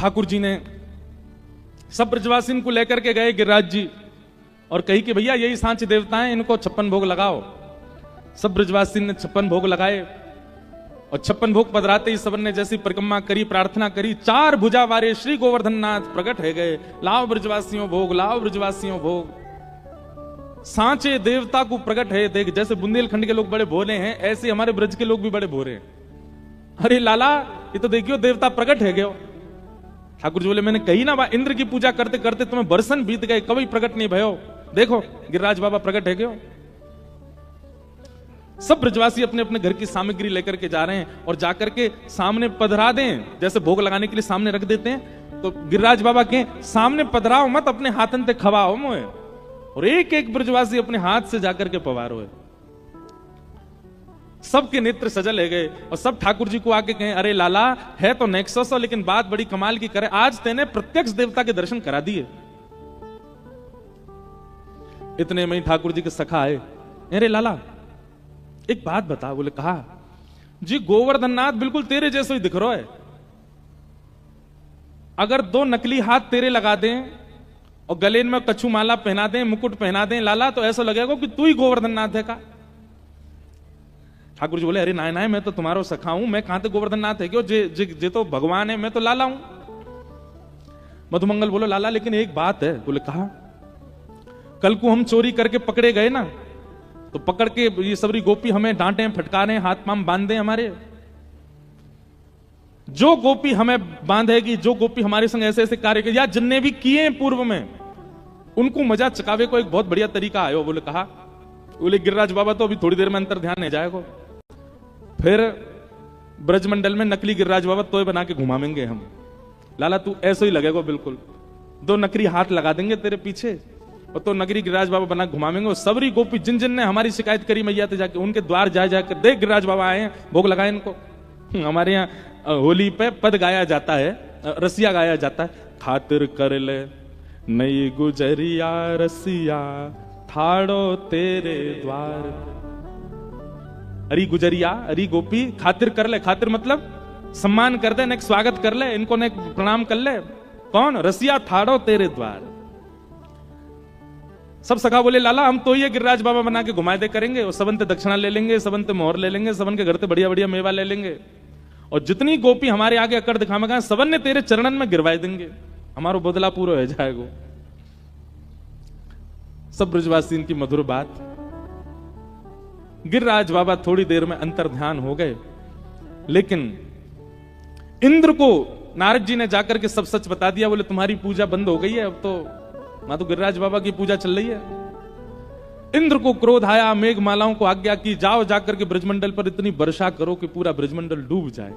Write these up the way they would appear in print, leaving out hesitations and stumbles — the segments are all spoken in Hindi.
ठाकुर जी ने सब ब्रजवासी को लेकर के गए गिरिराज जी और कही कि भैया यही सांच देवता हैं, इनको 56 भोग लगाओ। सब ब्रजवासी ने 56 भोग लगाए और 56 भोग पधराते ही सबन ने जैसी परिक्रमा करी, प्रार्थना करी, 4 भुजा वारे श्री गोवर्धन नाथ प्रकट है गए। लाओ ब्रजवासियों भोग, लाओ ब्रजवासियों भोग। सांचे देवता को प्रकट है देख। जैसे बुंदेलखंड के लोग बड़े भोले हैं, ऐसे हमारे ब्रज के लोग भी बड़े भोले हैं। अरे लाला ये तो देखियो देवता प्रकट है गयो। ठाकुर जी बोले मैंने कही ना, इंद्र की पूजा करते करते तुम्हें बरसन बीत गए, कभी प्रकट नहीं भयो। देखो गिरिराज बाबा प्रकट है गयो। सब ब्रजवासी अपने अपने घर की सामग्री लेकर के जा रहे हैं और जाकर के सामने पधरा दें, जैसे भोग लगाने के लिए सामने रख देते हैं। तो गिरिराज बाबा के सामने पधराओ मत, अपने हाथन ते खवाओ मोए। और एक एक ब्रजवासी अपने हाथ से जाकर के पवारो है। सबके नेत्र सजल है गए और सब ठाकुर जी को आके कहें अरे लाला है तो नेक्सस, लेकिन बात बड़ी कमाल की करे, आज तेने प्रत्यक्ष देवता के दर्शन करा दिए। इतने में ही ठाकुर जी के सखा आए, अरे लाला एक बात बता। बोले कहा जी गोवर्धन नाथ बिल्कुल तेरे जैसे ही दिख रहा है। अगर 2 नकली हाथ तेरे लगा दें और गले में कछु माला पहना दें, मुकुट पहना दें लाला, तो ऐसा लगेगा कि तू ही गोवर्धन नाथ है का। ठाकुर जी बोले अरे नाय नाय मैं तो तुम्हारो सखा हूं, मैं कहां ते गोवर्धन नाथ है क्यों, जे तो भगवान है, मैं तो लाला हूं। मधुमंगल बोलो लाला लेकिन एक बात है। बोले कहा कल को हम चोरी करके पकड़े गए ना, तो पकड़ के ये सबरी गोपी हमें डांटे फटकारे, हाथ पांव बांधे हमारे। जो गोपी हमें बांधेगी, जो गोपी हमारे संग ऐसे ऐसे कार्य या जिनने भी किए पूर्व में, उनको मजा चकावे को एक बहुत बढ़िया तरीका आयो। बोले कहा बोले गिरिराज बाबा तो अभी थोड़ी देर में अंतर ध्यान हो जाएगा, फिर ब्रजमंडल में नकली गिरिराज बाबा तोय बना के घुमावेंगे हम। लाला तू ऐसे ही लगेगा बिल्कुल, 2 नकली हाथ लगा देंगे तेरे पीछे और तो नगरी गिरिराज बाबा बना घुमावेंगे। और सबरी गोपी जिन जिन ने हमारी शिकायत करी मैया ते जाके उनके द्वार जा जाकर देख गिरिराज बाबा आए हैं, भोग लगाए इनको। हमारे यहाँ होली पे पद गाया जाता है, रसिया गाया जाता है, खातिर कर ले नई गुजरिया रसिया ठाड़ो तेरे द्वार। अरी गुजरिया अरी गोपी खातिर कर ले, खातिर मतलब सम्मान कर दे, ने स्वागत कर ले, इनको ने प्रणाम कर ले। कौन? रसिया ठाड़ो तेरे द्वार। सब सखा बोले लाला हम तो ये गिरिराज बाबा बना के घुमा दे करेंगे, और सबन ते दक्षिणा ले लेंगे, सबन ते मोहर ले लेंगे, सबन के घर ते बढ़िया बढ़िया मेवा ले लेंगे, और जितनी गोपी हमारे आगे अकड़ दिखावेगा सबन ने तेरे चरणन में गिरवाई देंगे, हमारो बदला पूरा हो जाएगा। सब ब्रजवासी इनकी मधुर बात। गिरिराज बाबा थोड़ी देर में अंतर ध्यान हो गए, लेकिन इंद्र को नारद जी ने जाकर के सब सच बता दिया। बोले तुम्हारी पूजा बंद हो गई है, अब तो मां तो गिरिराज बाबा की पूजा चल रही है। इंद्र को क्रोध आया, मेघमालाओं को आज्ञा की जाओ जाकर के ब्रजमंडल पर इतनी वर्षा करो कि पूरा ब्रजमंडल डूब जाए।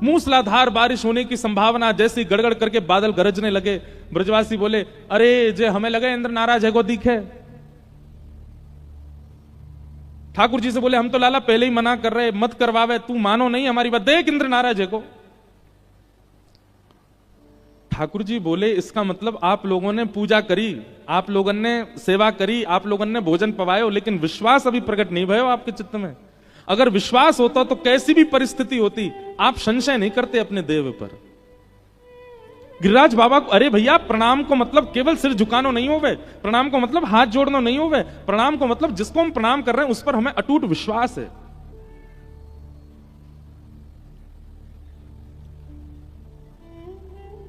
मूसलाधार बारिश होने की संभावना, जैसी गड़गड़ करके बादल गरजने लगे। ब्रजवासी बोले अरे जे हमें लगे इंद्र नाराज है को दिखे। ठाकुर जी से बोले हम तो लाला पहले ही मना कर रहे, मत करवावे, तू मानो नहीं हमारी बात, देख इंद्र नाराज है को। ठाकुर जी बोले इसका मतलब आप लोगों ने पूजा करी, आप लोगों ने सेवा करी, आप लोगों ने भोजन पवायो, लेकिन विश्वास अभी प्रकट नहीं भयो आपके चित्त में। अगर विश्वास होता तो कैसी भी परिस्थिति होती आप संशय नहीं करते अपने देव पर। गिरिराज बाबा को अरे भैया प्रणाम को मतलब केवल सिर झुकानो नहीं होवे, प्रणाम को मतलब हाथ जोड़ना नहीं होवे, प्रणाम को मतलब जिसको हम प्रणाम कर रहे हैं उस पर हमें अटूट विश्वास है।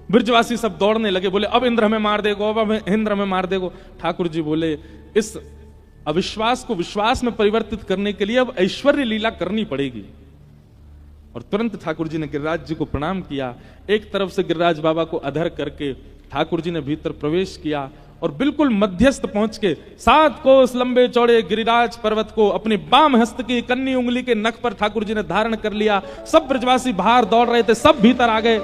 ब्रजवासी सब दौड़ने लगे, बोले अब इंद्र हमें मार देगो, अब इंद्र हमें मार देगो। ठाकुर जी बोले इस अविश्वास को विश्वास में परिवर्तित करने के लिए अब ऐश्वर्य लीला करनी पड़ेगी। और तुरंत ठाकुर जी ने गिरिराज जी को प्रणाम किया। एक तरफ से गिरिराज बाबा को अधर करके ठाकुर जी ने भीतर प्रवेश किया और बिल्कुल मध्यस्थ पहुंच के 7 कोस लंबे चौड़े गिरिराज पर्वत को अपनी बाम हस्त की कन्नी उंगली के नख पर ठाकुर जी ने धारण कर लिया। सब ब्रजवासी बाहर दौड़ रहे थे, सब भीतर आ गए।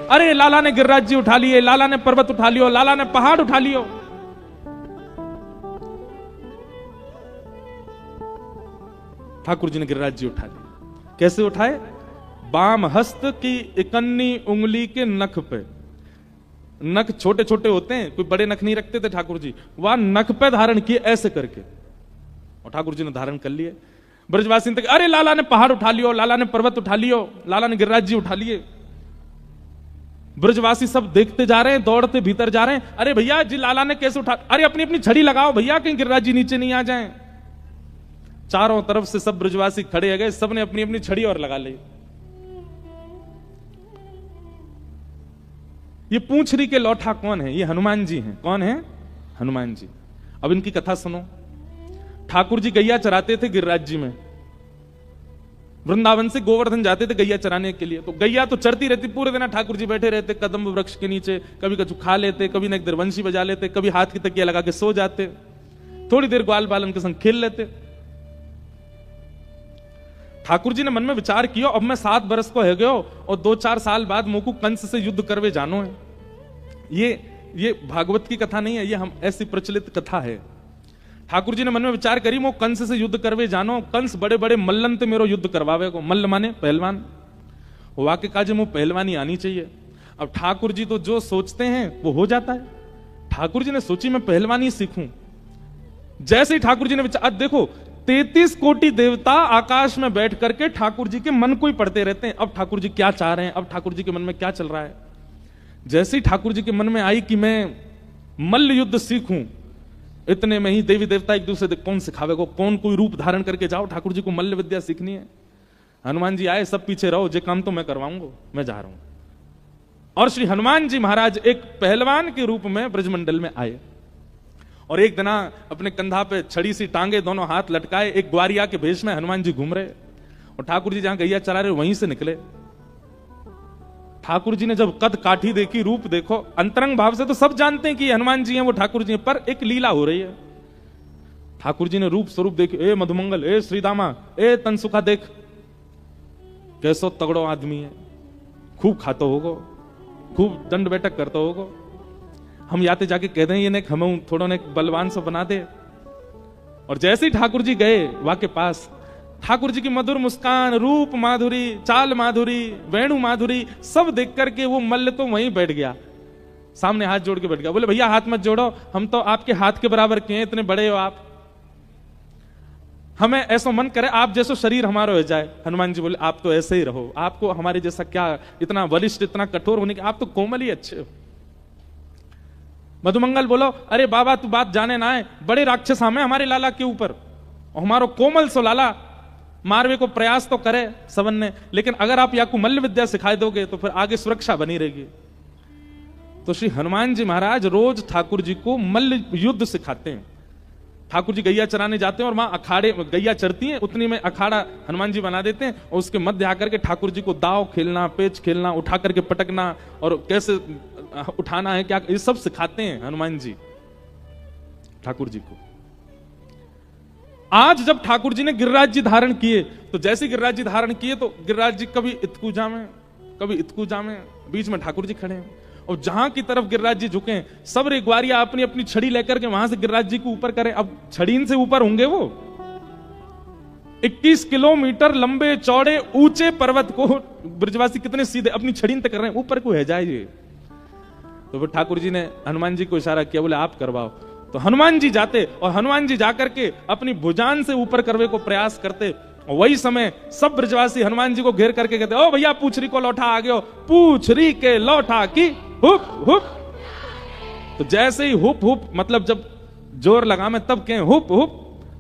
अरे लाला ने गिरिराज जी उठा लिए, लाला ने पर्वत उठा लियो, लाला ने पहाड़ उठा लियो। ठाकुर जी ने गिरिराज जी उठा लिए। कैसे उठाए? बाम हस्त की इकन्नी उंगली के नख पे। नख छोटे छोटे होते हैं, कोई बड़े नख नहीं रखते थे ठाकुर जी, वह नख पे धारण किए ऐसे करके, और ठाकुर जी ने धारण कर लिए। ब्रजवासी ने अरे लाला ने पहाड़ उठा लियो, लाला ने पर्वत उठा लियो, लाला ने गिरिराज जी उठा लिए। ब्रजवासी सब देखते जा रहे हैं, दौड़ते भीतर जा रहे हैं। अरे भैया जी लाला ने कैसे उठा, अरे अपनी अपनी छड़ी लगाओ भैया, कहीं गिरिराज जी नीचे नहीं आ जाएं। चारों तरफ से सब ब्रजवासी खड़े हो गए, सबने अपनी अपनी छड़ी और लगा ली। ये पूंछरी के लौठा कौन है? ये हनुमान जी हैं। कौन है? हनुमान जी। अब इनकी कथा सुनो। ठाकुर जी गैया चराते थे गिरिराज जी में, वृंदावन से गोवर्धन जाते थे गैया चराने के लिए। तो गैया तो चरती रहती, पूरे दिन ठाकुर जी बैठे रहते कदम्ब वृक्ष के नीचे, कभी कछु खा लेते, कभी न वंशी बजा लेते, कभी हाथ की तकिया लगा के सो जाते, थोड़ी देर ग्वाल बालन के संग खेल लेते। ठाकुर जी ने मन में विचार किया, अब मैं 7 बरस को है गयो और 2-4 साल बाद मुझको कंस से युद्ध करवे जानो है। ये भागवत की कथा नहीं है, ये हम ऐसी प्रचलित कथा है। ठाकुर जी ने मन में विचार करी, मो कंस से युद्ध करवे जानो, कंस बड़े बड़े मल्लन ते मेरो युद्ध करवावे को। मल्ल माने पहलवान, वाक्य काजे मो पहलवानी आनी चाहिए। अब ठाकुर जी तो जो सोचते हैं वो हो जाता है। ठाकुर जी ने सोची मैं पहलवानी सीखूं। जैसे ही ठाकुर जी ने विचार, देखो 33 कोटि देवता आकाश में बैठ करके ठाकुर जी के मन को ही पढ़ते रहते हैं। अब ठाकुर जी क्या चाह रहे हैं, अब ठाकुर जी के मन में क्या चल रहा है। जैसे ही ठाकुर जी के मन में आई कि मैं मल्ल युद्ध सीखूं, इतने में ही देवी देवता एक दूसरे कौन सिखावे को, कौन कोई रूप धारण करके जाओ, ठाकुर जी को मल्ल विद्या सीखनी है। हनुमान जी आए, सब पीछे रहो, जे काम तो मैं करवाऊंगा, मैं जा रहा हूं। और श्री हनुमान जी महाराज एक पहलवान के रूप में ब्रजमंडल में आए और एक दिन अपने कंधा पे छड़ी सी टांगे, दोनों हाथ लटकाए, एक ग्वारिया के भेष में हनुमान जी घूम रहे और ठाकुर जी जहां गैया चला रहे वहीं से निकले। ठाकुर जी ने जब कद काठी देखी, रूप देखो, अंतरंग भाव से तो सब जानते हैं कि हनुमान जी हैं, वो ठाकुर जी हैं, पर एक लीला हो रही है। ठाकुर जी ने रूप स्वरूप देखी, ए मधुमंगल, ए श्रीदामा, ए तनसुखा, देख कैसो तगड़ो आदमी है, खूब खातो होगो, खूब दंड बैठक करता होगो। हम याते जाके कह दें ये ने हम थोड़ा ने बलवान से बना दे। और जैसे ही ठाकुर जी गए वहां के पास, ठाकुर जी की मधुर मुस्कान, रूप माधुरी, चाल माधुरी, वेणु माधुरी सब देख करके वो मल्ल तो वहीं बैठ गया, सामने हाथ जोड़ के बैठ गया। बोले भैया हाथ मत जोड़ो, हम तो आपके हाथ के बराबर के हैं, इतने बड़े हो आप, हमें ऐसा मन करे आप जैसो शरीर हमारा हो जाए। हनुमान जी बोले आप तो ऐसे ही रहो, आपको हमारे जैसा क्या इतना बलिष्ठ, इतना कठोर होने के, आप तो कोमल ही अच्छे हो। मधुमंगल बोलो अरे बाबा तू बात जाने ना है, बड़े राक्षस हमें हमारे लाला के ऊपर, हमारो कोमल सो लाला मारवे को प्रयास तो करे सबन ने, लेकिन अगर आप या को मल्ल विद्या सिखाए दोगे तो फिर आगे सुरक्षा बनी रहेगी। तो श्री हनुमान जी महाराज रोज ठाकुर जी को मल्ल युद्ध सिखाते हैं। ठाकुर जी गैया चराने जाते हैं और वहां अखाड़े, गैया चरती हैं उतनी में अखाड़ा हनुमान जी बना देते हैं और उसके मध्य आकर के ठाकुर जी को दाव खेलना, पेच खेलना, उठा करके पटकना और कैसे उठाना है, क्या, ये सब सिखाते हैं हनुमान जी ठाकुर जी को। आज जब ठाकुर जी ने गिरिराज जी धारण किए, तो जैसे गिरिराज जी धारण किए तो गिरिराज जी कभी इतकू जामे, कभी इतकू जामे, बीच में ठाकुर जी खड़े हैं और जहां की तरफ गिरिराज जी झुके सब रे ग्वारिया अपनी अपनी छड़ी लेकर के वहां से गिरिराज जी को ऊपर करें। अब छड़ी से ऊपर होंगे वो 21 किलोमीटर लंबे चौड़े ऊंचे पर्वत को ब्रजवासी कितने सीधे अपनी छड़ी तक कर रहे हैं, ऊपर को है जाए। तो फिर ठाकुर जी ने हनुमान जी को इशारा किया, बोले आप करवाओ। तो हनुमान जी जाते और हनुमान जी जाकर के अपनी भुजान से ऊपर करवे को प्रयास करते। वही समय सब ब्रजवासी हनुमान जी को घेर करके कहते, ओ भैया पूछरी को लौटा आ गयो, पूछरी के लौटा की हुप हुप। तो जैसे ही हुप हुप मतलब जब जोर लगा में तब कहें हुप हुप,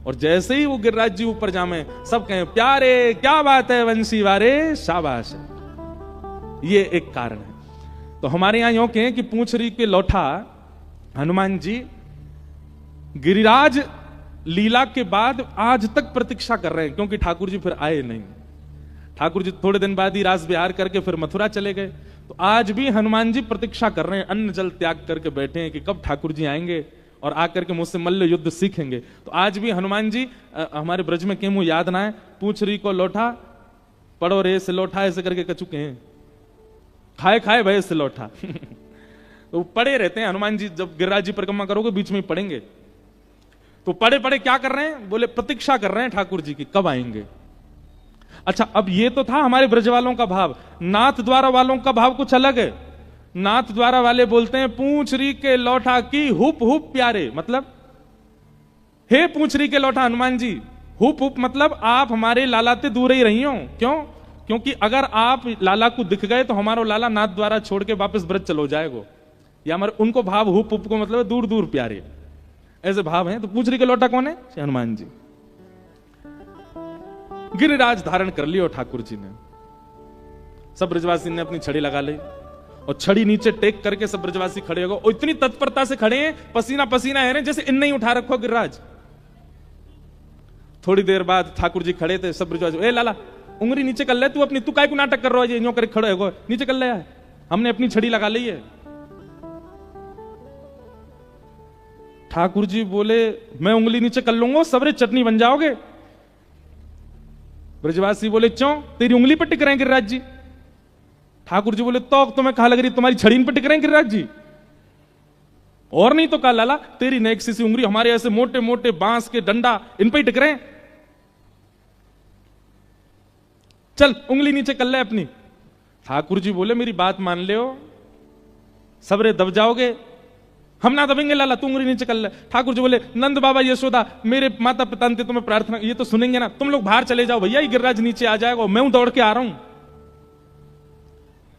और जैसे ही वो गिरिराज जी ऊपर जामे सब कहें प्यारे क्या बात है वंशी वारे, शाबाश। ये एक कारण है। तो हमारे यहां यूं कहें कि पूछरी के लौटा हनुमान जी गिरिराज लीला के बाद आज तक प्रतीक्षा कर रहे हैं, क्योंकि ठाकुर जी फिर आए नहीं। ठाकुर जी थोड़े दिन बाद ही रास विहार करके फिर मथुरा चले गए। तो आज भी हनुमान जी प्रतीक्षा कर रहे हैं, अन्न जल त्याग करके बैठे हैं कि कब ठाकुर जी आएंगे और आकर के मुझसे मल्ल युद्ध सीखेंगे। तो आज भी हनुमान जी हमारे ब्रज में क्यों याद ना है, पूछरी को लौटा पड़ो रे से लौटा, ऐसे करके कह चुके हैं, खाए खाए भय से लौटा। तो पड़े रहते हैं हनुमान जी, जब गिरिराज जी परिक्रमा करोगे बीच में पड़ेंगे। तो पड़े पड़े क्या कर रहे हैं, बोले प्रतीक्षा कर रहे हैं ठाकुर जी की कब आएंगे। अच्छा अब ये तो था हमारे ब्रज वालों का भाव, नाथ द्वारा वालों का भाव कुछ अलग है। नाथ द्वारा वाले बोलते हैं पूंछरी के लौटा की हुप हुप प्यारे, मतलब हे पूंछरी के लौटा हनुमान जी, हुप हुप मतलब आप हमारे लालाते दूर ही रही हो। क्यों? क्योंकि अगर आप लाला को दिख गए तो हमारा लाला नाथ द्वारा छोड़ के वापस ब्रज चलो जाएगो, या हमारे उनको भाव हुप हुप को मतलब दूर दूर प्यारे, ऐसे भाव हैं। तो पूछ रही के लौटा कौन है? हनुमान जी। गिरिराज धारण कर लियो ठाकुर जी ने। सब ब्रजवासी ने अपनी छड़ी लगा ली और छड़ी नीचे टेक करके सब ब्रजवासी खड़े हो गए और इतनी तत्परता से खड़े हैं, पसीना पसीना है जैसे इन नहीं उठा रखो गिरिराज। थोड़ी देर बाद ठाकुर जी खड़े थे, सब ब्रजवासी, ए लाला उंगली नीचे कर ले, तू अपनी, तू काय को नाटक कर रहा है, यूं करके खड़े हो, नीचे कर ले, हमने अपनी छड़ी लगा ली है। ठाकुर जी बोले मैं उंगली नीचे कर लूंगा, सबरे चटनी बन जाओगे। ब्रजवासी बोले क्यों, तेरी उंगली पर टिक रहे हैं गिरिराज जी। ठाकुर जी बोले तो तुम्हें कहा लग रही तुम्हारी छड़ी पर टिक रहे हैं गिरिराज जी, और नहीं तो कहा लाला तेरी नेक सी उंगली हमारे ऐसे मोटे मोटे बांस के डंडा इन पे टिक रहे हैं, चल उंगली नीचे कर ले अपनी। ठाकुर जी बोले मेरी बात मान ले, सबरे दब जाओगे, हम ना दबेंगे लाला, तू उंगली नीचे कर ले। ठाकुर जी बोले नंद बाबा यशोदा मेरे माता पिता ने तुम्हें प्रार्थना, ये तो सुनेंगे ना, तुम लोग बाहर चले जाओ भैया, ये गिरिराज नीचे आ जाएगा, मैं हूं दौड़ के आ रहा हूं।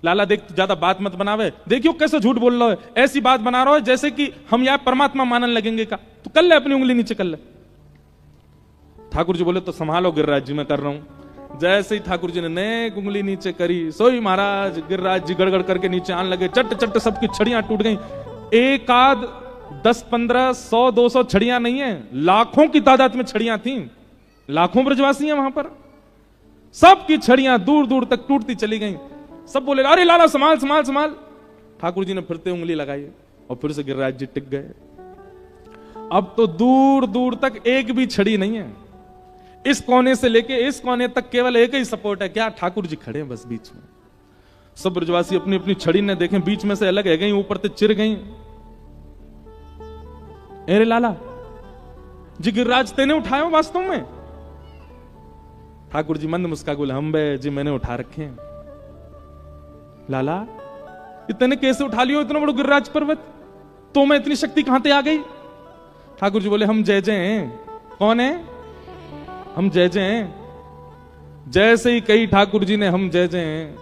लाला देख ज्यादा बात मत बनावे, देखियो कैसे झूठ बोल रहा है, ऐसी बात बना रहा है जैसे कि हम यहां परमात्मा मानने लगेंगे का, तू कर ले अपनी उंगली नीचे कर ले। ठाकुर जी बोले तो संभालो गिरिराज जी, मैं कर रहा हूं। जैसे ही ठाकुर जी ने नेक उंगली नीचे करी, सोई महाराज गिरिराज जी गड़गड़ करके नीचे आने लगे, चट चट सबकी छड़ियां टूट गई। एक आध 10 15 100 200 छड़ियां नहीं है, लाखों की तादाद में छड़ियां थी, लाखों ब्रजवासी हैं वहां पर, सबकी छड़ियां दूर दूर तक टूटती चली गई। सब बोले अरे लाला संभाल संभाल संभाल। ठाकुर जी ने फिरते उंगली लगाई और फिर से गिरिराज जी टिक गए। अब तो दूर दूर तक एक भी छड़ी नहीं है, इस कोने से लेके इस कोने तक केवल एक ही सपोर्ट है, क्या ठाकुर जी खड़े हैं बस बीच में। सब ब्रजवासी अपनी अपनी छड़ी ने देखें, बीच में से अलग है गई, ऊपर से चिर गई। अरे लाला जी गिरिराज तेने उठाए हो वास्तव में? ठाकुर जी मंद मुस्का बोले हम बे जी मैंने उठा रखे हैं। लाला इतने कैसे उठा लियो इतना बड़ा गिरिराज पर्वत, तो मैं इतनी शक्ति कहां से आ गई? ठाकुर जी बोले हम जय जय हैं। कौन है? हम जय जय हैं। जैसे ही कही ठाकुर जी ने हम जय जय हैं,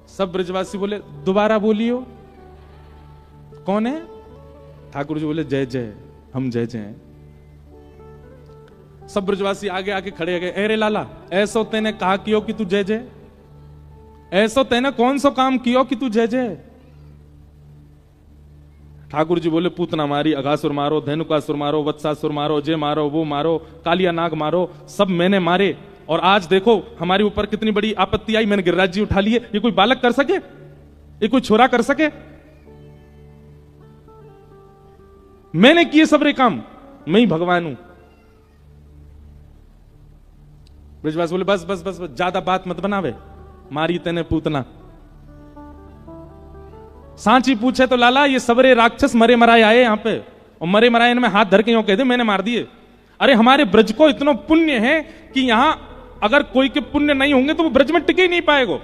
सब ब्रजवासी बोले दोबारा बोलियो। कौन है? ठाकुर जी बोले जय जय, हम जय जय हैं। सब ब्रजवासी आगे आके खड़े गए, अरे लाला ऐसो तेने कहा कियो कि तू जय जय, ऐसो तेने कौन सा काम कियो कि तू जय जय? ठाकुर जी बोले पूतना मारी, अघासुर मारो, धेनुकासुर मारो, वत्सासुर मारो, जे मारो वो मारो, कालिया नाग मारो, सब मैंने मारे, और आज देखो हमारे ऊपर कितनी बड़ी आपत्ति आई, मैंने गिरिराज जी उठा लिए। ये कोई बालक कर सके? ये कोई छोरा कर सके? मैंने किए सबरे काम, मैं ही भगवान हूं। ब्रजवासी बोले बस बस बस, बस ज्यादा बात मत बनावे, मारी तेने पूतना। सांची पूछे तो लाला ये सबरे राक्षस मरे मराए आए यहां पे, और मरे मराए में हाथ धर के यूं कह दे मैंने मार दिए। अरे हमारे ब्रज को इतना पुण्य है कि यहां अगर कोई के पुण्य नहीं होंगे तो वो ब्रज में टिके ही नहीं पाएगा,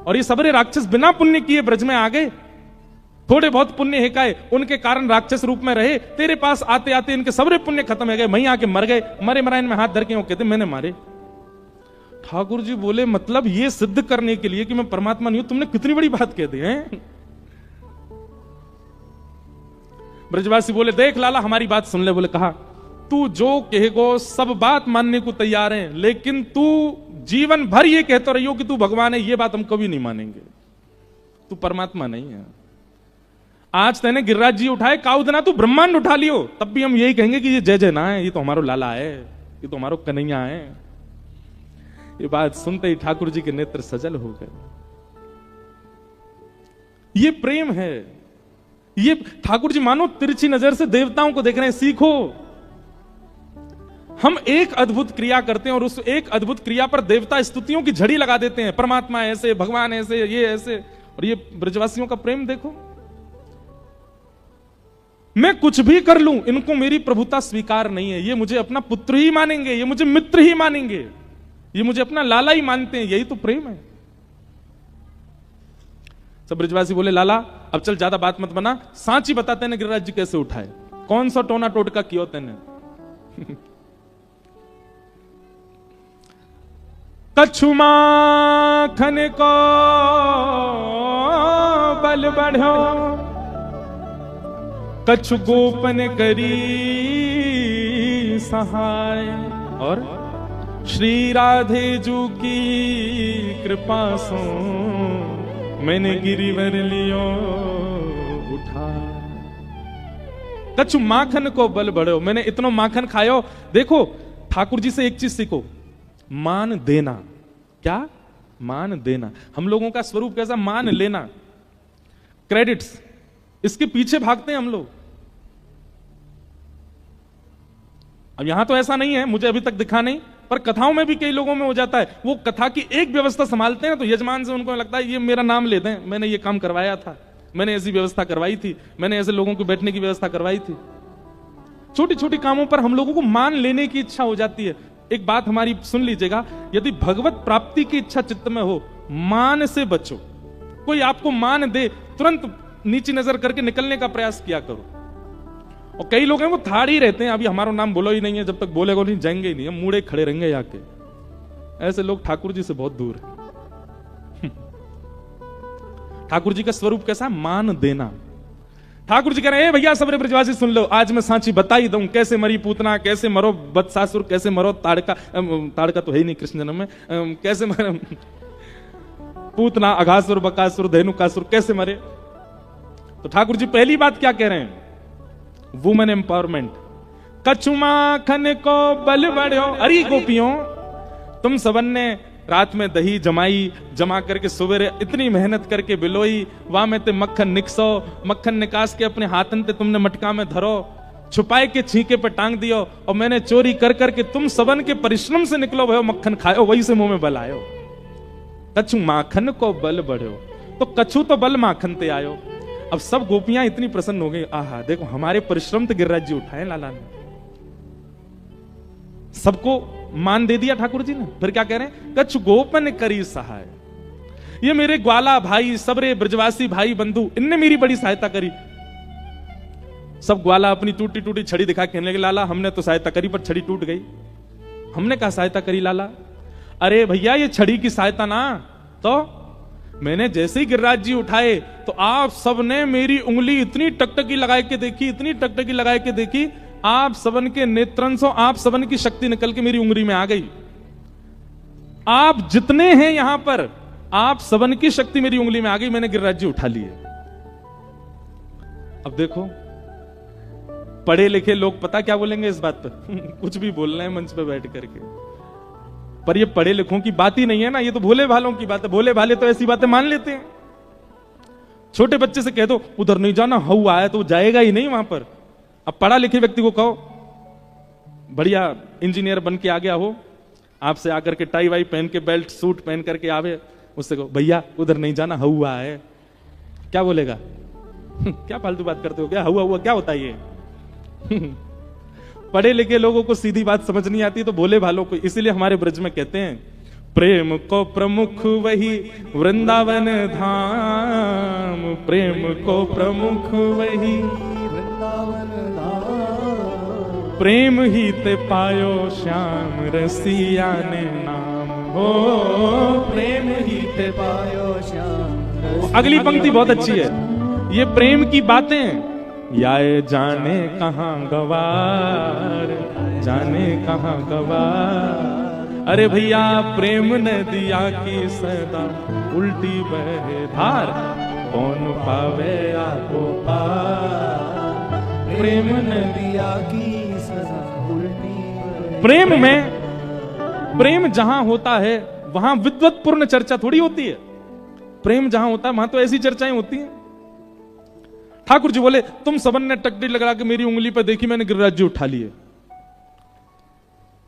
और ये सबरे राक्षस बिना पुण्य किए ब्रज में आ गए। थोड़े बहुत पुण्य है काए, उनके कारण राक्षस रूप में रहे, तेरे पास आते आते इनके सबरे पुण्य खत्म हो गए, वहीं आके मर गए, मरे मराए में हाथ धर के यूं कहते मैंने मारे। ठाकुर जी बोले मतलब ये सिद्ध करने के लिए कि मैं परमात्मा नहीं हूं, तुमने कितनी बड़ी बात कह दी है। ब्रजवासी बोले देख लाला हमारी बात सुन ले। बोले कहा तू जो कहेगो सब बात मानने को तैयार है, लेकिन तू जीवन भर ये कहते रहियो कि तू भगवान है, ये बात हम कभी नहीं मानेंगे, तू परमात्मा नहीं है। आज तेने गिरिराज जी उठाए, काउदना तू ब्रह्मांड उठा लियो, तब भी हम यही कहेंगे कि ये जय जय ना है, ये तो हमारो लाला है, ये तो हमारो कन्हैया है। ये बात सुनते ही ठाकुर जी के नेत्र सजल हो गए। ये प्रेम है, ये ठाकुर जी मानो तिरछी नजर से देवताओं को देख रहे हैं, सीखो। हम एक अद्भुत क्रिया करते हैं और उस एक अद्भुत क्रिया पर देवता स्तुतियों की झड़ी लगा देते हैं, परमात्मा ऐसे, भगवान ऐसे, ये ऐसे। और ये ब्रजवासियों का प्रेम देखो, मैं कुछ भी कर लूं इनको मेरी प्रभुता स्वीकार नहीं है, ये मुझे अपना पुत्र ही मानेंगे, ये मुझे मित्र ही मानेंगे, ये मुझे अपना लाला ही मानते हैं, यही तो प्रेम है। सब ब्रजवासी बोले लाला अब चल ज्यादा बात मत बना, सांची बताते हैं गिरिराज जी कैसे उठाए, कौन सा टोना टोटका किया तेने। कछु माखन को बल बढ़ो, कछु गोपन करी सहाय। और श्री राधे जू की कृपा सो मैंने गिरिवर लियो उठा। कछु माखन को बल बढ़ो, मैंने इतना माखन खायो। देखो ठाकुर जी से एक चीज सीखो, मान देना। क्या? मान देना। हम लोगों का स्वरूप कैसा? मान लेना, क्रेडिट्स, इसके पीछे भागते हैं हम लोग। अब यहां तो ऐसा नहीं है, मुझे अभी तक दिखा नहीं, पर कथाओं में भी कई लोगों में हो जाता है। वो कथा की एक व्यवस्था संभालते हैं तो यजमान से उनको लगता है ये मेरा नाम लेते हैं, मैंने ये काम करवाया था, मैंने ऐसी व्यवस्था करवाई थी, मैंने ऐसे लोगों को बैठने की व्यवस्था करवाई थी। छोटी छोटी कामों पर हम लोगों को मान लेने की इच्छा हो जाती है। एक बात हमारी सुन लीजिएगा, यदि भगवत प्राप्ति की इच्छा चित्त में हो, मान से बचो। कोई आपको मान दे, तुरंत नीची नजर करके निकलने का प्रयास किया करो। और कई लोग हैं वो थाड़ ही रहते हैं, अभी हमारा नाम बोलो ही नहीं है, जब तक बोलेगा नहीं जाएंगे ही नहीं, हम मूड़े खड़े रहेंगे आके। ऐसे लोग ठाकुर जी से बहुत दूर है। ठाकुर जी का स्वरूप कैसा? मान देना। ठाकुर जी कह रहे हैं भैया सबरे ब्रजवासी सुन लो, आज मैं सांची बता ही दूं, कैसे मरी पूतना, कैसे मरो बत्सासुर, कैसे मरो ताड़का, ताड़का तो है ही नहीं कृष्ण जन्म में, कैसे मरे पूतना, अघासुर, बकासुर, धेनुकासुर, कैसे मरे। तो ठाकुर जी पहली बात क्या कह रहे हैं? Women empowerment. कछु माखन को बल बढ़ो। अरे गोपियों, तुम सबन ने रात में दही जमाई, जमा करके सवेरे इतनी मेहनत करके बिलोई, वहां में ते मक्खन निकसो, मक्खन निकास के अपने हाथन ते तुमने मटका में धरो, छुपाए के छींके पे टांग दियो, और मैंने चोरी कर करके तुम सबन के परिश्रम से निकलो भयो मक्खन खायो, वही से मुंह में बल आयो। कछु माखन को बल बढ़ो, तो कछु तो बल माखन ते आयो। अब सब गोपियां इतनी प्रसन्न हो गई, आहा देखो हमारे परिश्रम तो गिरिराज जी उठाए लाला ने। सबको मान दे दिया ठाकुर जी ने। फिर क्या कह रहे हैं? कछु गोपन करी सहाय। ये मेरे ग्वाला भाई, सबरे ब्रजवासी भाई बंधु, इनने मेरी बड़ी सहायता करी। सब ग्वाला अपनी टूटी टूटी छड़ी दिखा के कहने लगे लाला हमने तो सहायता करी पर छड़ी टूट गई। हमने कहा सहायता करी लाला? अरे भैया ये छड़ी की सहायता ना, तो मैंने जैसे ही गिरिराज जी उठाए तो आप सबने मेरी उंगली इतनी टकटकी लगा के देखी, इतनी टकटकी लगा के देखी, आप सबन के नेत्रन से आप सबन की शक्ति निकल के मेरी उंगली में आ गई। आप जितने हैं यहां पर, आप सबन की शक्ति मेरी उंगली में आ गई, मैंने गिरिराज जी उठा लिए। अब देखो पढ़े लिखे लोग पता क्या बोलेंगे इस बात पर? कुछ भी बोल रहे हैं मंच पे बैठ करके, पर ये पढ़े लिखों की बात ही नहीं है ना, ये तो भोले भालों की बात है। भोले भाले तो ऐसी बातें मान लेते हैं। छोटे बच्चे से कह दो उधर नहीं जाना, हऊ आया, तो जाएगा ही नहीं वहां पर। अब पढ़ा लिखे व्यक्ति को कहो, बढ़िया इंजीनियर बन के आ गया हो, आपसे आकर के टाई वाई पहन के बेल्ट सूट पहन करके आवे, उससे कहो भैया उधर नहीं जाना, हऊ आया है, क्या बोलेगा? क्या फालतू बात करते हो क्या? हुआ हुआ क्या होता है ये? पढ़े लिखे लोगों को सीधी बात समझ नहीं आती, तो भोले भालों को। इसीलिए हमारे ब्रज में कहते हैं प्रेम को प्रमुख वही वृंदावन धाम, प्रेम को प्रमुख वही वृंदावन धाम, प्रेम ही ते पायो श्याम रसिया ने नाम हो, प्रेम ही ते पायो श्याम। अगली पंक्ति बहुत अच्छी है, ये प्रेम की बातें याए जाने कहां गवार, जाने कहां गवार। अरे भैया प्रेम ने दिया की सदा उल्टी बहे धार, कौन पावे आपको पार, प्रेम ने दिया की सदा उल्टी। प्रेम में, प्रेम जहां होता है वहां विद्वत्पूर्ण चर्चा थोड़ी होती है। प्रेम जहां होता है वहां तो ऐसी चर्चाएं होती हैं। ठाकुर जी बोले तुम सबन ने टकटी लगा के मेरी उंगली पर देखी, मैंने गिरिराज जी उठा लिए।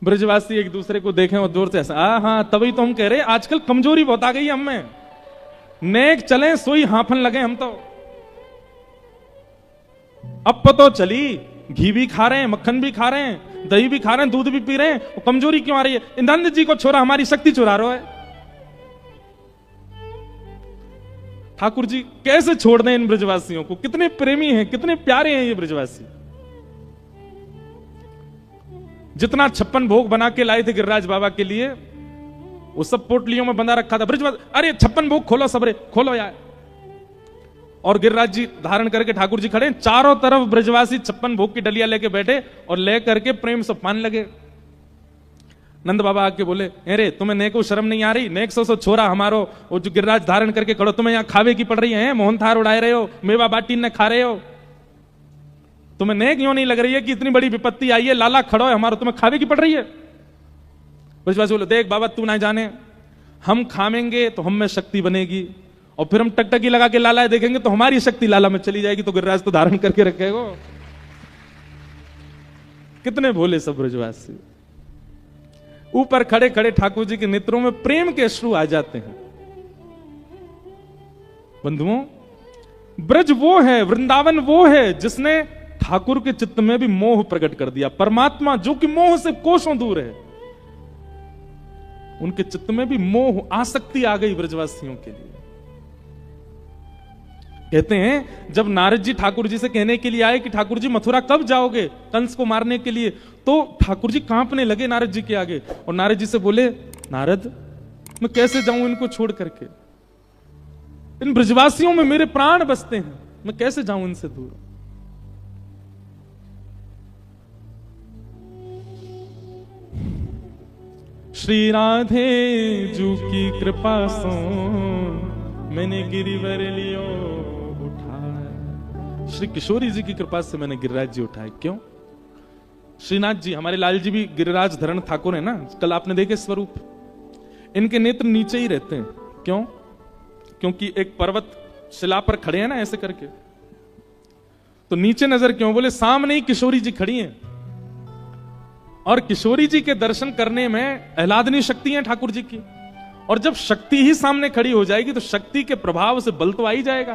ब्रजवासी एक दूसरे को देखें और दूर से ऐसा, हाँ तभी तो हम कह रहे आजकल कमजोरी बहुत आ गई हम में, नेक चले सोई हाफन लगे हम तो। अब पतो चली घी भी खा रहे हैं, मक्खन भी खा रहे हैं, दही भी खा रहे हैं, दूध भी पी रहे हैं, और कमजोरी क्यों आ रही है? इंद्रानंद जी को छोरा हमारी शक्ति चुरा रहा है। ठाकुर जी कैसे छोड़ दें इन ब्रजवासियों को? कितने प्रेमी हैं, कितने प्यारे हैं ये ब्रजवासी। जितना 56 भोग बना के लाए थे गिरिराज बाबा के लिए, वो सब पोटलियों में बंधा रखा था। ब्रजवासी, अरे 56 भोग खोलो सबरे, खोलो यार। और गिरिराज जी धारण करके ठाकुर जी खड़े, चारों तरफ ब्रजवासी 56 भोग की डलिया लेके बैठे और ले करके प्रेम से पान लगे। नंद बाबा आके बोले, अरे तुम्हें नेको शर्म नहीं आ रही? नेक सो छोरा हमारो वो जो गिरिराज धारण करके खड़ो, तुम्हें यहाँ खावे की पड़ रही है? मोहन थार उड़ाए रहे हो, मेवा बाटी ने खा रहे हो, तुम्हें नेक क्यों नहीं लग रही है कि इतनी बड़ी विपत्ति आई है, लाला खड़ो है हमारा, तुम्हें खावे की पड़ रही है? ब्रजवासी बोले, देख बाबा तू ना जाने, हम खामेंगे तो हम में शक्ति बनेगी, और फिर हम टकटकी लगा के लाला देखेंगे तो हमारी शक्ति लाला में चली जाएगी, तो गिरिराज तो धारण करके रखेगा। कितने भोले सब ब्रजवासी। ऊपर खड़े खड़े ठाकुर जी के नेत्रों में प्रेम के अश्रु आ जाते हैं। बंधुओं, ब्रज वो है, वृंदावन वो है जिसने ठाकुर के चित्त में भी मोह प्रकट कर दिया। परमात्मा जो कि मोह से कोसों दूर है, उनके चित्त में भी मोह, आसक्ति आ गई ब्रजवासियों के लिए। कहते हैं जब नारद जी ठाकुर जी से कहने के लिए आए कि ठाकुर जी मथुरा कब जाओगे कंस को मारने के लिए, तो ठाकुर जी कांपने लगे नारद जी के आगे, और नारद जी से बोले, नारद मैं कैसे जाऊं इनको छोड़ करके, इन ब्रजवासियों में मेरे प्राण बसते हैं, मैं कैसे जाऊं इनसे दूर। श्री राधे जू की कृपा सो मैंने गिरिवर लियो उठाए। श्री किशोरी जी की कृपा से मैंने गिरिराज जी उठाए। क्यों? श्रीनाथ जी, हमारे लाल जी भी गिरिराज धरण ठाकुर है ना, कल आपने देखे स्वरूप, इनके नेत्र नीचे ही रहते हैं। क्यों? क्योंकि एक पर्वत शिला पर खड़े हैं ना ऐसे करके, तो नीचे नजर क्यों? बोले सामने ही किशोरी जी खड़ी हैं, और किशोरी जी के दर्शन करने में आह्लादनी शक्ति है ठाकुर जी की, और जब शक्ति ही सामने खड़ी हो जाएगी तो शक्ति के प्रभाव से बल तो आ ही जाएगा।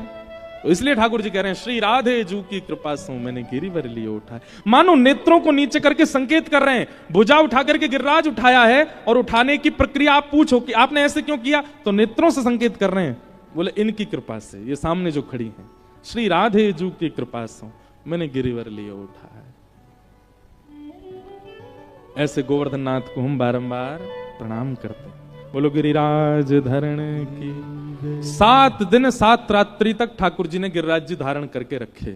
तो इसलिए ठाकुर जी कह रहे हैं, श्री राधे जू की कृपा से मैंने गिरिवर लियो उठाए। मानो नेत्रों को नीचे करके संकेत कर रहे हैं, भुजा उठा करके गिरिराज उठाया है, और उठाने की प्रक्रिया आप पूछो कि आपने ऐसे क्यों किया, तो नेत्रों से संकेत कर रहे हैं, बोले इनकी कृपा से, ये सामने जो खड़ी हैं, श्री राधे जू की कृपा से मैंने गिरिवर लियो उठाया। ऐसे गोवर्धन नाथ को हम बारंबार प्रणाम करते हैं। बोलो गिरिराज धरण की। 7 दिन 7 रात्रि तक ठाकुर जी ने गिरिराज जी धारण करके रखे।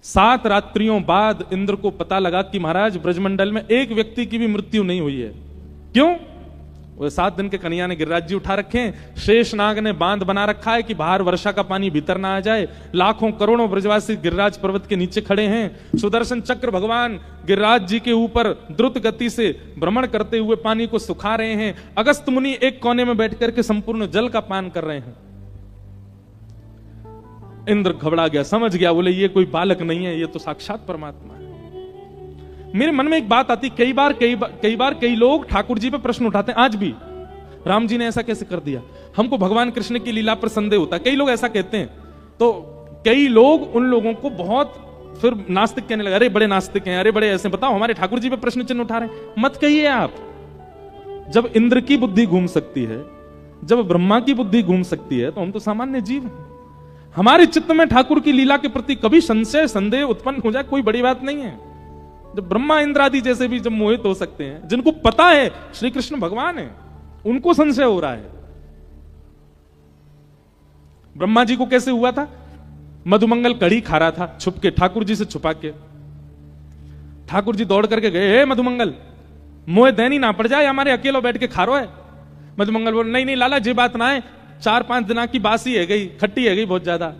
7 रात्रियों बाद इंद्र को पता लगा कि महाराज ब्रजमंडल में एक व्यक्ति की भी मृत्यु नहीं हुई है। क्यों? वो 7 दिन के कन्हैया ने गिरिराज जी उठा रखे हैं, शेषनाग ने बांध बना रखा है कि बाहर वर्षा का पानी भीतर ना आ जाए। लाखों करोड़ों ब्रजवासी गिरिराज पर्वत के नीचे खड़े हैं। सुदर्शन चक्र भगवान गिरिराज जी के ऊपर द्रुत गति से भ्रमण करते हुए पानी को सुखा रहे हैं। अगस्त मुनि एक कोने में बैठ करके संपूर्ण जल का पान कर रहे हैं। इंद्र घबरा गया, समझ गया, बोले ये कोई बालक नहीं है, ये तो साक्षात परमात्मा है। मेरे मन में एक बात आती, कई बार कई लोग ठाकुर जी पे प्रश्न उठाते हैं, आज भी राम जी ने ऐसा कैसे कर दिया। हमको भगवान कृष्ण की लीला पर संदेह होता है, कई लोग ऐसा कहते हैं। तो कई लोग उन लोगों को बहुत फिर नास्तिक कहने लगे, अरे बड़े नास्तिक हैं, अरे बड़े ऐसे, बताओ हमारे ठाकुर जी पे प्रश्न चिन्ह उठा रहे हैं। मत कहिए आप। जब इंद्र की बुद्धि घूम सकती है, जब ब्रह्मा की बुद्धि घूम सकती है, तो हम तो सामान्य जीव हैं। हमारे चित्त में ठाकुर की लीला के प्रति कभी संशय संदेह उत्पन्न हो जाए, कोई बड़ी बात नहीं है। जब ब्रह्मा इंद्र आदि जैसे भी जब मोहित हो सकते हैं, जिनको पता है श्री कृष्ण भगवान है, उनको संशय हो रहा है। ब्रह्मा जी को कैसे हुआ था? मधुमंगल कड़ी खा रहा था छुप के, ठाकुर जी से छुपा के। ठाकुर जी दौड़ करके गए, हे मधुमंगल, मोह दैनी ना पड़ जाए, हमारे अकेलो बैठ के खा रो है। मधुमंगल बोले, नहीं नहीं लाला जी बात ना है, 4-5 दिन की बासी है गई, खट्टी है गई बहुत ज्यादा,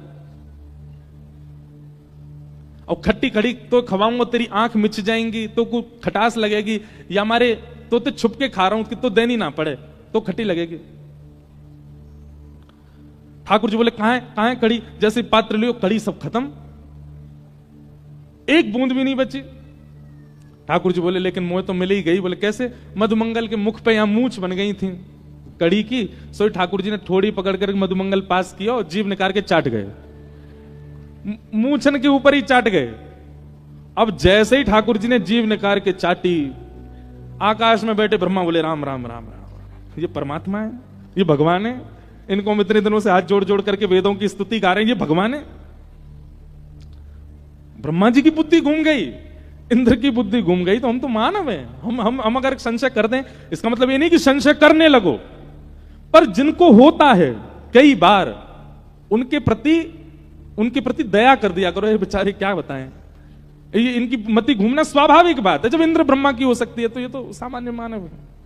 और खट्टी खड़ी तो खवाऊंगा तेरी आंख मिच जाएंगी, तो कुछ खटास लगेगी, या हमारे तो छुप के खा रहा हूं कि तो देनी ना पड़े तो खट्टी लगेगी। ठाकुर जी बोले, कहां है कड़ी? जैसे पात्र लियो, कड़ी सब खत्म, एक बूंद भी नहीं बची। ठाकुर जी बोले, लेकिन मोह तो मिल ही गई। बोले कैसे? मधुमंगल के मुख पे यहां मूंछ बन गई थी कड़ी की, सो ठाकुर जी ने थोड़ी पकड़ कर मधुमंगल पास किया और जीभ निकाल के चाट गए, मूंछन के ऊपर ही चाट गए। अब जैसे ही ठाकुर जी ने जीभ निकाल के चाटी, आकाश में बैठे ब्रह्मा बोले, राम राम राम राम, ये परमात्मा है, ये भगवान है। इनको हम इतने दिनों से हाथ जोड़ जोड़ करके वेदों की स्तुति गा रहे हैं, ये भगवान है। ब्रह्मा जी की बुद्धि घूम गई। इंद्र की बुद्धि घूम गई तो हम तो मानव हैं, हम अगर संशय कर दें, इसका मतलब ये नहीं कि संशय करने लगो, पर जिनको होता है कई बार उनके प्रति दया कर दिया करो। ये बेचारे क्या बताएं, ये इनकी मति घूमना स्वाभाविक बात है। जब इंद्र ब्रह्मा की हो सकती है तो ये तो सामान्य मानव है।